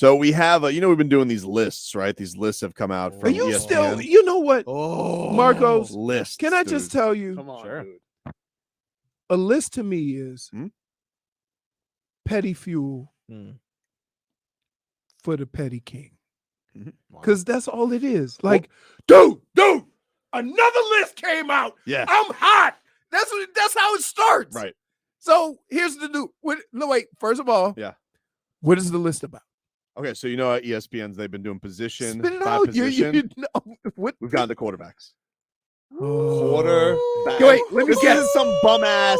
So we have, we've been doing these lists, right? These lists have come out from Are you ESPN. still, you know what, Marcos? Lists. Can I just tell you? Come on, Sure. dude. A list to me is Hmm? petty fuel for the petty king. Mhm. Because that's all it is. Like, dude, another list came out. Yeah. I'm hot. That's how it starts. Right. So here's the do. No, wait. First of all, Yeah. what is the list about? Okay, so at ESPN's, they've been doing position Spit it by out. position. What? We've gotten to quarterbacks. Quarterback. Quarterback. Wait, let me This guess. is some bum ass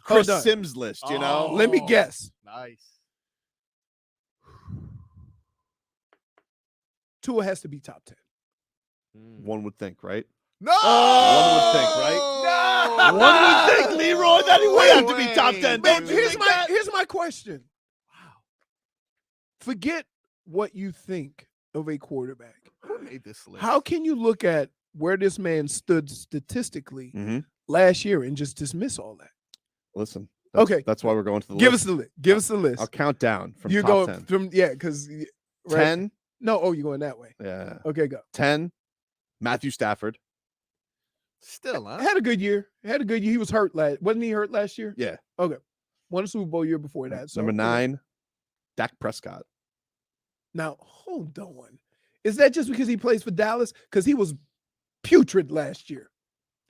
Chris Hold on. Sims list, Let me guess. Nice. Tua has to be top 10. One would think, right? No. One would think, right? No. One would think, Leroy, that he would have to be top 10. Man, Don't you Here's think my that? here's my question. Wow. Forget what you think of a quarterback. Who made this list? How can you look at where this man stood statistically Mhm. last year and just dismiss all that? Listen. Okay. That's why we're going to the Give list. us the list. Give us the list. I'll count down from You're top going 10. from because 10. No, oh, you're going that way. Yeah. Okay, go. 10. Matthew Stafford. Still, huh? Had a good year. Had a good year. He was hurt wasn't he hurt last year? Yeah. Okay. Won a Super Bowl year before that. So Number 9. Dak Prescott. Now, hold on. Is that just because he plays for Dallas? Because he was putrid last year.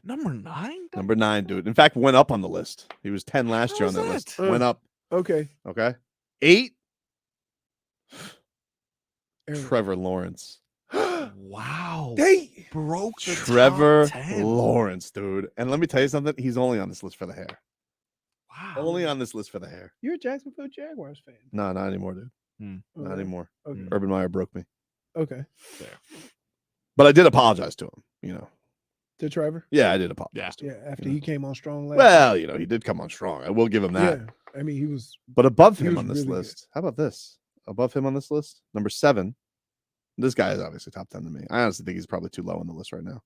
Number 9. Number 9, dude. In fact, went up on the list. He was 10 last year on How that is list. that? Went up. Okay. Okay. 8. Aaron. Trevor Lawrence. Wow. They broke the Trevor top 10. Lawrence, dude. And let me tell you something. He's only on this list for the hair. Wow. Only on this list for the hair. You're a Jacksonville Jaguars fan. No, not anymore, dude. Not Okay. anymore. Okay. Urban Meyer broke me. Okay. But I did apologize to him, To Trevor? Yeah, I did apologize to him. Yeah, after he came on strong last Well, he did come on strong. I will give him that. Yeah. I mean, he was But above He him was on this really list, how about this? Above him on this list, number 7. This guy is obviously top 10 to me. I honestly think he's probably too low on the list right now.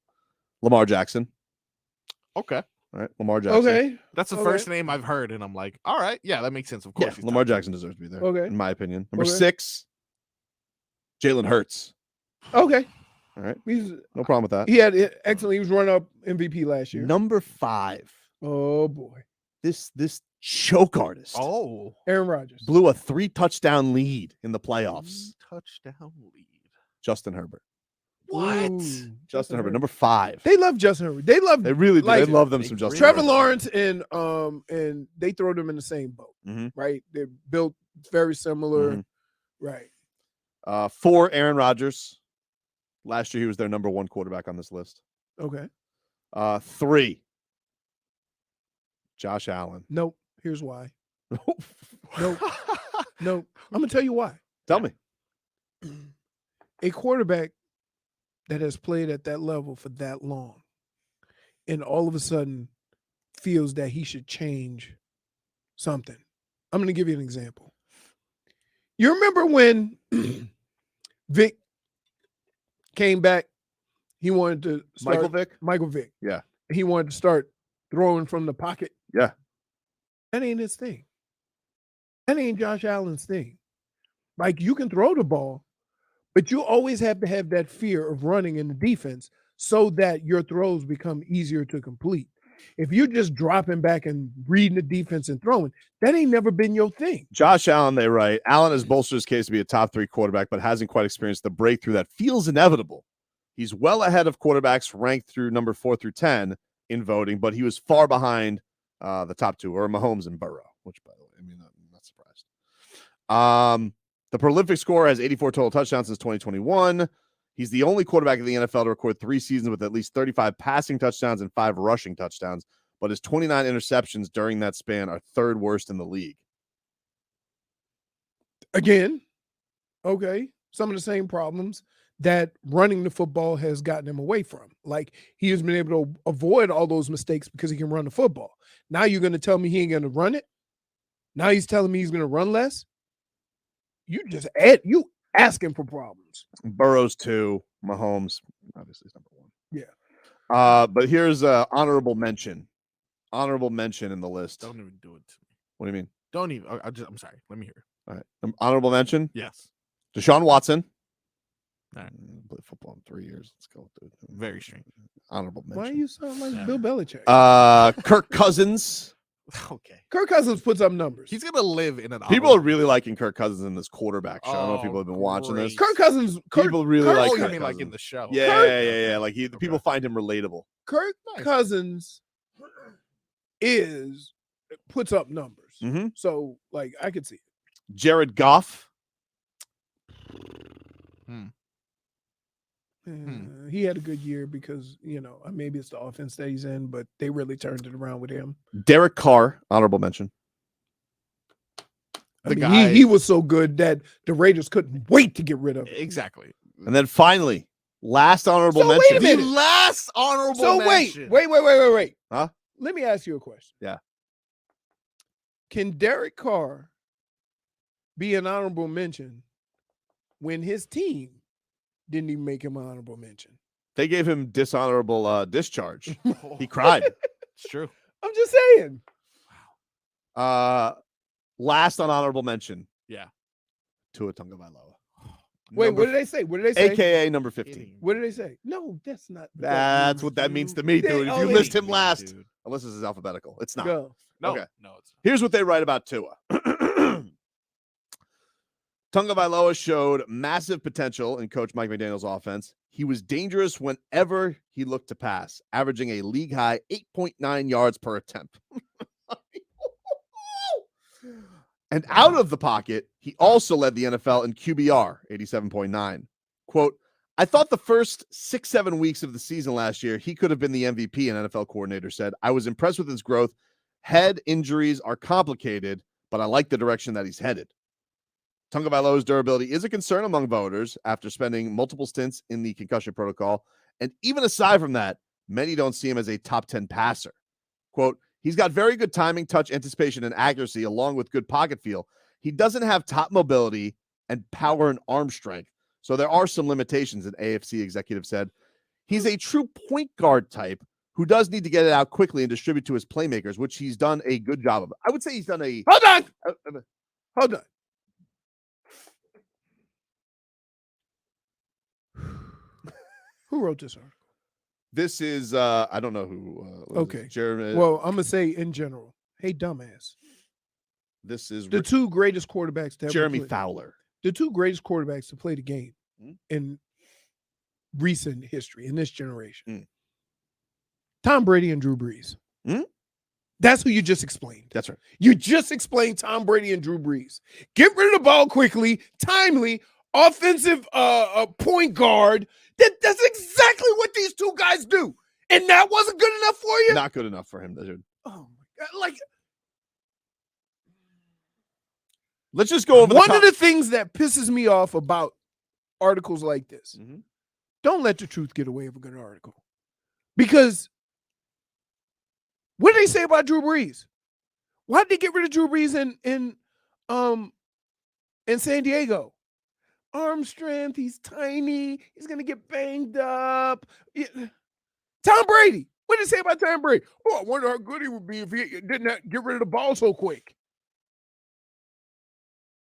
Lamar Jackson. Okay. All right, Lamar Jackson. okay. That's the Okay. first name I've heard, and I'm like, all right, yeah, that makes sense. Of Yeah, course, he's Lamar top Jackson deserves to be there, Okay. in my opinion. Number Okay. 6, Jalen Hurts. Okay. All right, He's no problem with that. he had excellent. He was running up MVP last year. Number 5, Oh boy. this choke artist Oh, Aaron Rodgers. blew a 3-touchdown lead in the playoffs. touchdown lead. Justin Herbert. What? Ooh, Justin Herbert, number 5. They love Justin Herbert. They love They really do. like, They love them they some Justin Trevor Herbert. Lawrence and they throw them in the same boat. Mhm. Right? They're built very similar. Mhm. Right. 4, Aaron Rodgers. Last year, he was their number 1 quarterback on this list. Okay. 3, Josh Allen. Nope. Here's why. Nope. Nope. I'm gonna tell you why. Tell me. A quarterback that has played at that level for that long and all of a sudden feels that he should change something. I'm going to give you an example. You remember when Vic came back? He wanted to start, Michael Vick. Yeah. He wanted to start throwing from the pocket. Yeah. That ain't his thing. That ain't Josh Allen's thing. Like, you can throw the ball, but you always have to have that fear of running in the defense so that your throws become easier to complete. If you're just dropping back and reading the defense and throwing, that ain't never been your thing. Josh Allen, they write, Allen has bolstered his case to be a top 3 quarterback, but hasn't quite experienced the breakthrough that feels inevitable. He's well ahead of quarterbacks ranked through number 4 through 10 in voting, but he was far behind the top 2, or Mahomes and Burrow, which, by the way, I mean, I'm not surprised. The prolific scorer has 84 total touchdowns since 2021. He's the only quarterback in the NFL to record 3 seasons with at least 35 passing touchdowns and 5 rushing touchdowns, but his 29 interceptions during that span are 3rd worst in the league. Again, okay, some of the same problems that running the football has gotten him away from. Like, he has been able to avoid all those mistakes because he can run the football. Now you're going to tell me he ain't going to run it? Now he's telling me he's going to run less? You asking for problems. Burrow's 2, Mahomes obviously is number 1. Yeah. But here's honorable mention. Honorable mention in the list. Don't even do it to me. What do you mean? Don't even. I'm sorry. Let me hear. All right. Honorable mention. Yes. Deshaun Watson. All right. Played football in 3 years. Let's go. Very strange. Honorable mention. Why you sound like Yeah. Bill Belichick? Kirk Cousins. Okay. Kirk Cousins puts up numbers. He's gonna live in an. People are really liking Kirk Cousins in this quarterback show. I don't know if people Oh, have been watching this. great. Kirk Cousins. People really Kirk- like Oh, you Kirk mean like in Cousins. the show? Yeah, Kirk- yeah. Like Okay. people find him relatable. Kirk Nice. Cousins puts up numbers. Mm-hmm. So like I could see it. Jared Goff. He had a good year because maybe it's the offense that he's in, but they really turned it around with him. Derek Carr. Honorable mention. The guy- he was so good that the Raiders couldn't wait to get rid of him. Exactly. And then finally, last honorable So wait mention. a minute. The last honorable So mention. wait. Huh? Let me ask you a question. Yeah. Can Derek Carr be an honorable mention when his team didn't even make him an honorable mention? They gave him dishonorable discharge. He cried. It's true. I'm just saying. Last on honorable mention. Yeah. Tua Tagovailoa. Wait, what did they say? What did they say? AKA number 15. What did they say? No, that's not. That's what that means to me, dude. If you list him last, unless this is alphabetical, it's not. Go. No, Okay. no, it's Here's what they write about Tua. Tagovailoa showed massive potential in Coach Mike McDaniel's offense. He was dangerous whenever he looked to pass, averaging a league-high 8.9 yards per attempt. And out of the pocket, he also led the NFL in QBR, 87.9. Quote, I thought the first 6-7 weeks of the season last year, he could have been the MVP, an NFL coordinator said. I was impressed with his growth. Head injuries are complicated, but I like the direction that he's headed. Tagovailoa's durability is a concern among voters after spending multiple stints in the concussion protocol. And even aside from that, many don't see him as a top 10 passer. Quote, he's got very good timing, touch, anticipation, and accuracy, along with good pocket feel. He doesn't have top mobility and power and arm strength. So there are some limitations, an AFC executive said. He's a true point guard type who does need to get it out quickly and distribute to his playmakers, which he's done a good job of. I would say he's done a... Hold on. Who wrote this article? This is, I don't know who. Okay. Jeremy. Well, I'm going to say in general. Hey, dumbass. This is The two greatest quarterbacks to ever Jeremy play. Fowler. The two greatest quarterbacks to play the game in recent history, in this generation. Tom Brady and Drew Brees. That's who you just explained. That's right. You just explained Tom Brady and Drew Brees. Get rid of the ball quickly, timely, offensive point guard. That's exactly what these two guys do. And that wasn't good enough for you? Not good enough for him, dude. Oh my God. Let's just go over one of the things that pisses me off about articles like this. Don't let the truth get away with a good article. Because what did they say about Drew Brees? Why did they get rid of Drew Brees in San Diego? Arm strength, he's tiny, he's gonna get banged up. Tom Brady. What did they say about Tom Brady? Oh, I wonder how good he would be if he didn't get rid of the ball so quick.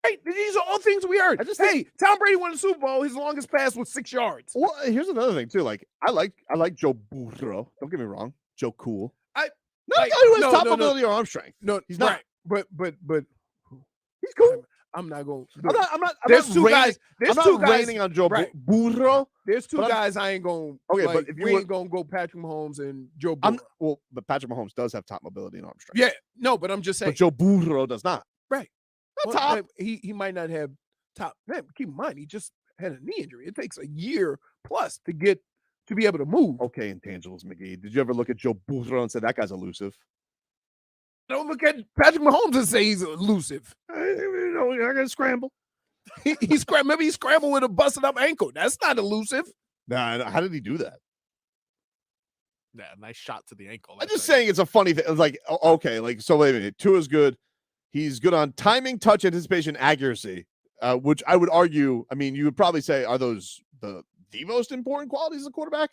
Right? These are all things we heard. Tom Brady won the Super Bowl. His longest pass was 6 yards. Well, here's another thing too. Like I like Joe Burrow. Don't get me wrong. Joe Cool. Not a guy who has top mobility or arm strength. No, he's not. Right. But he's cool. I'm not going. I'm not. There's two guys. I'm not raining on Joe Burrow. There's two guys I ain't going. Okay, but if we ain't going to go Patrick Mahomes and Joe Burrow. But Patrick Mahomes does have top mobility and arm strength. Yeah, no, but I'm just saying. But Joe Burrow does not. Right. Not top. He might not have top. Man, keep in mind, he just had a knee injury. It takes a year plus to be able to move. Okay, intangibles, McGee. Did you ever look at Joe Burrow and say that guy's elusive? Don't look at Patrick Mahomes and say he's elusive. I gotta scramble. He scrambled. Maybe he scrambled with a busted up ankle. That's not elusive. Nah, how did he do that? Yeah, nice shot to the ankle. I'm just saying it's a funny thing. Like, okay, like so. Wait a minute. Tua's good. He's good on timing, touch, anticipation, accuracy. Which I would argue. I mean, you would probably say are those the most important qualities of a quarterback?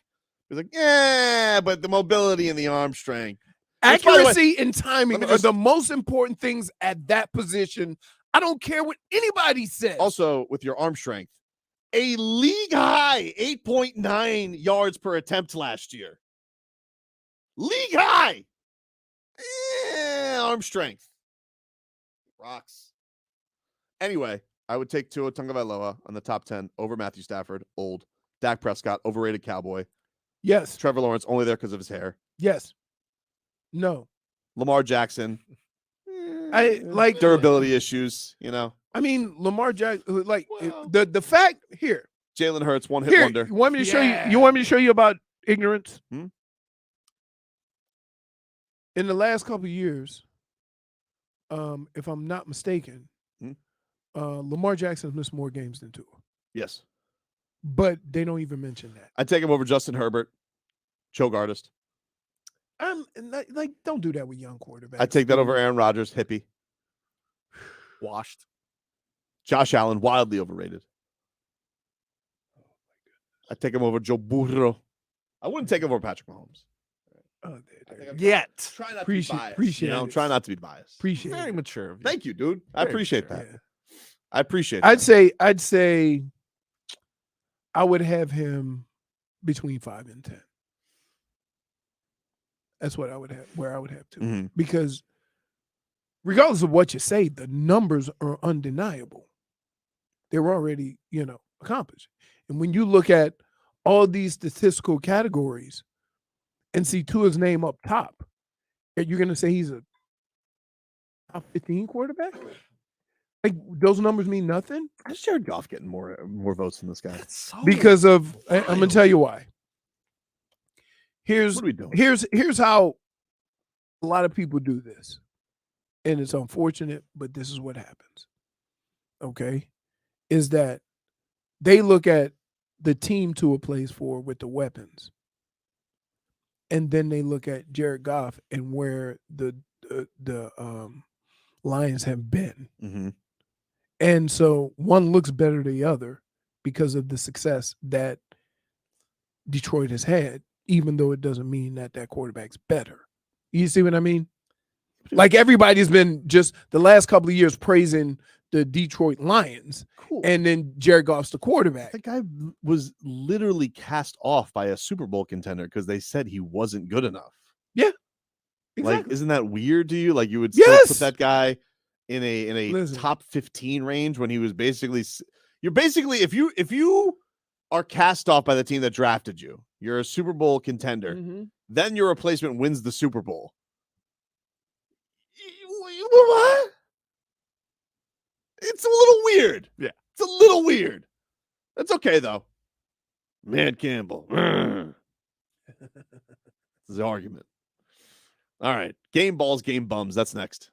He's like, yeah, but the mobility and the arm strength. Accuracy and timing are the most important things at that position I don't care what anybody says. Also, with your arm strength, a league high 8.9 yards per attempt last year. League high. Arm strength. Rocks. Anyway, I would take Tua Tagovailoa on the top 10 over Matthew Stafford, old. Dak Prescott, overrated cowboy. Yes. Trevor Lawrence, only there because of his hair. Yes. No. Lamar Jackson. I like durability issues, you know. I mean, Lamar Jackson, like Well. the fact here. Jalen Hurts, one hit Here, wonder. you want me to show you? You want me to show you about ignorance? Hmm? In the last couple of years, if I'm not mistaken, Hmm? Lamar Jackson's missed more games than Tua, Yes. but they don't even mention that. I'd take him over Justin Herbert, choke artist. Like, don't do that with young quarterbacks. I'd take that over Aaron Rodgers, hippie. Washed. Josh Allen, wildly overrated. I'd take him over Joe Burrow. I wouldn't take him over Patrick Mahomes. Oh, Yet. Try not to Appreciate- be biased. appreciate you know, it. try not to be biased. Appreciate Very it. mature. of you. Thank you, dude. I Very appreciate mature. that. Yeah. I appreciate I'd that. say I would have him between 5 and 10. That's what I would have, where I would have to. Mhm. Because regardless of what you say, the numbers are undeniable. They were already, accomplished. And when you look at all these statistical categories and see Tua's name up top, you're going to say he's a top 15 quarterback? Like, those numbers mean nothing? How's Jared Goff getting more votes than this guy? That's so Because of, I'm going to tell you why. What are we doing? Here's how a lot of people do this. And it's unfortunate, but this is what happens. Okay? Is that they look at the team Tua plays for with the weapons. And then they look at Jared Goff and where the Lions have been. Mm-hmm. And so one looks better than the other because of the success that Detroit has had, even though it doesn't mean that quarterback's better. You see what I mean? Like, everybody's been just the last couple of years praising the Detroit Lions, Cool. and then Jared Goff's the quarterback. The guy was literally cast off by a Super Bowl contender because they said he wasn't good enough. Exactly. Like, isn't that weird to you? Like, you would still Yes! put that guy in a Listen. top 15 range when he was you're basically if you are cast off by the team that drafted you, you're a Super Bowl contender. Mhm. Then your replacement wins the Super Bowl. What? It's a little weird. Yeah. It's a little weird. That's okay, though. Man Campbell. This is the argument. All right. Game balls, game bums. That's next.